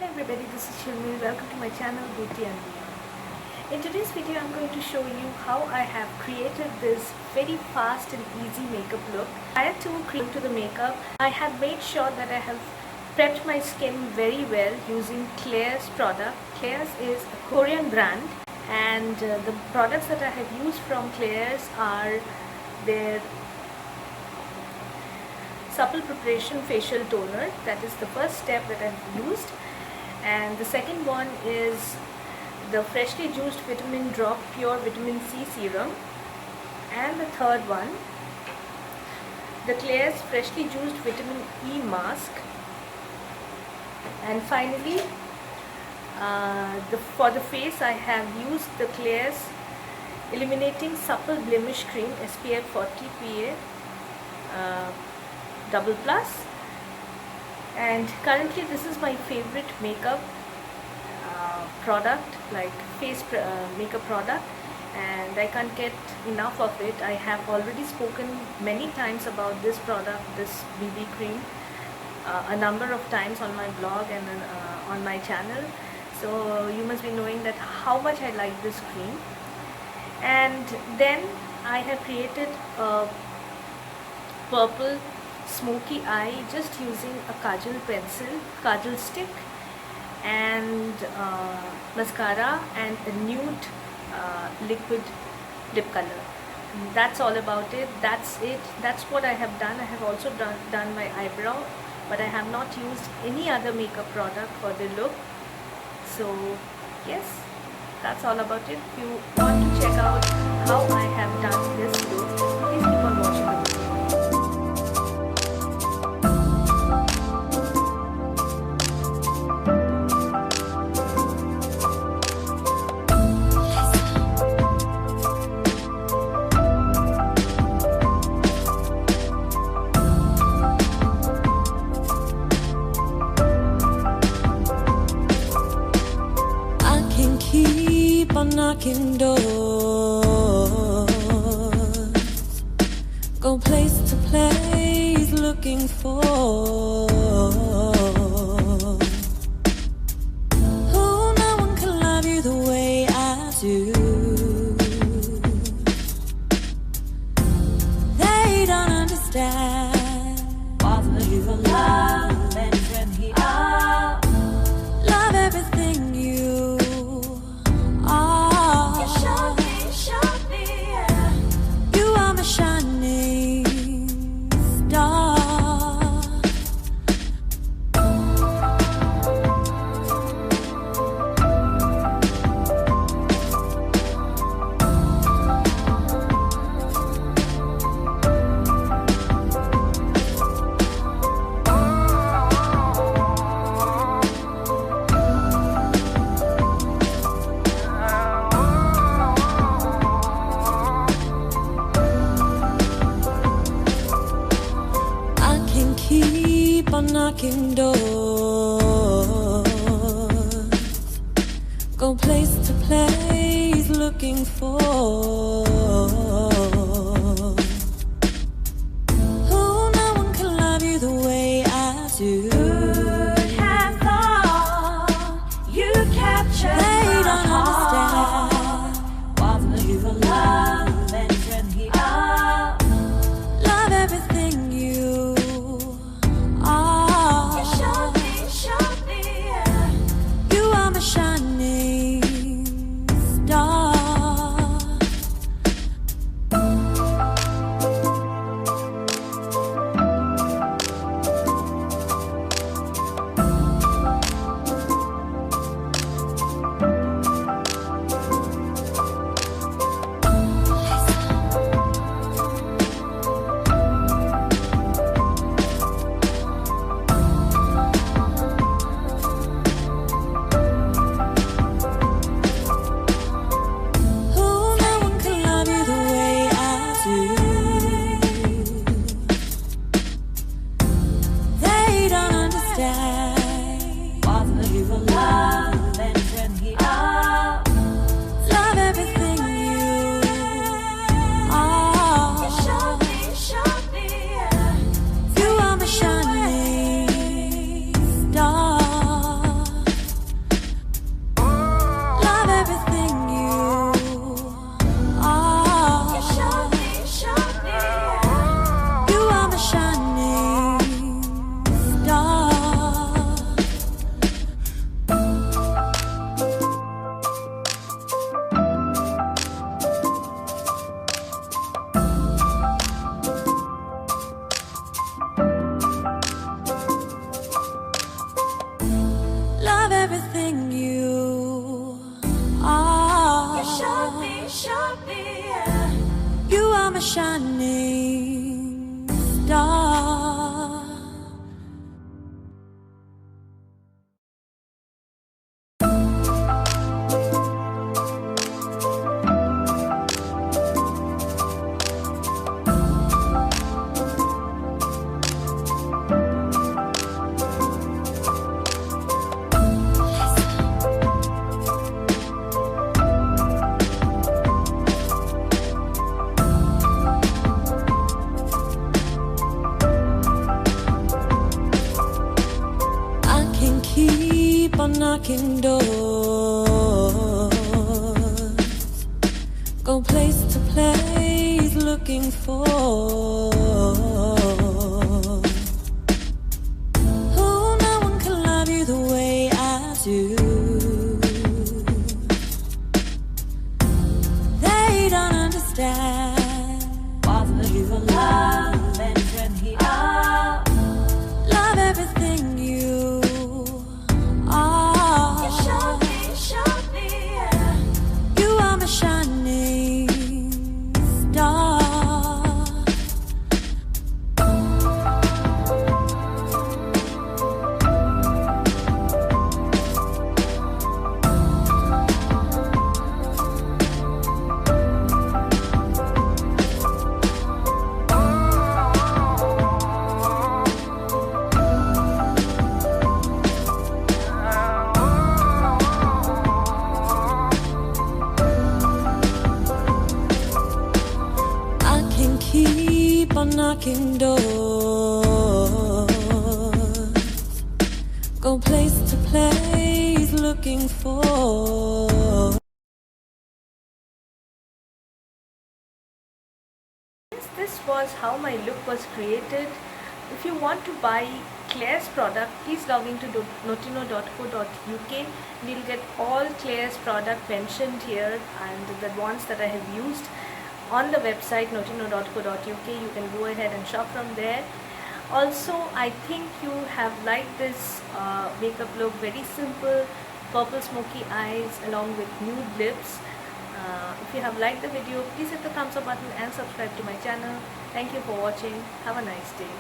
everybody, this is Shilmi. Welcome to my channel Beauty and Beyond. In today's video I'm going to show you how I have created this very fast and easy makeup look. Prior to creating the makeup, I have made sure that I have prepped my skin very well using Klairs product. Klairs is a Korean brand, and the products that I have used from Klairs are their Supple Preparation Facial Toner. That is the first step that I've used, and the second one is the Freshly Juiced Vitamin Drop Pure Vitamin C Serum, and the third one, the Klairs Freshly Juiced Vitamin E Mask, and finally for the face I have used the Klairs Illuminating Supple Blemish Cream SPF 40 PA double plus. And currently this is my favorite makeup product, like face makeup product, and I can't get enough of it. I have already spoken many times about this product, this BB cream, a number of times on my blog and on my channel, so you must be knowing that how much I like this cream. And then I have created a purple smoky eye just using a Kajal pencil, Kajal stick, and mascara and a nude liquid lip color. That's all about it. That's it. That's what I have done. I have also done my eyebrow, but I have not used any other makeup product for the look. So yes, that's all about it. If you want to check out how I have done this look, please keep on watching the video. Keep on knocking doors, go place to place looking for who no one can love you the way I do. They don't understand what's you for love and friend he are. Love everything you shining star. Keep on knocking doors, go place to place looking for who no one can love you the way I do. Could have thought you captured they don't understand what's you for love and friend he are. Love everything you shining star. knocking doors, go place to place looking for who. No one can love you the way I do. They don't understand. Wasn't looking for love, and when he up, love everything you are. You showed me, yeah. You are my shining star. Keep on knocking doors, go place to place looking for. This was how my look was created. If you want to buy Claire's product, please log into notino.co.uk. You'll get all Claire's product mentioned here and the ones that I have used on the website notino.co.uk. You can go ahead and shop from there. Also, I think you have liked this makeup look. Very simple, purple smoky eyes along with nude lips. If you have liked the video, please hit the thumbs up button and subscribe to my channel. Thank you for watching. Have a nice day.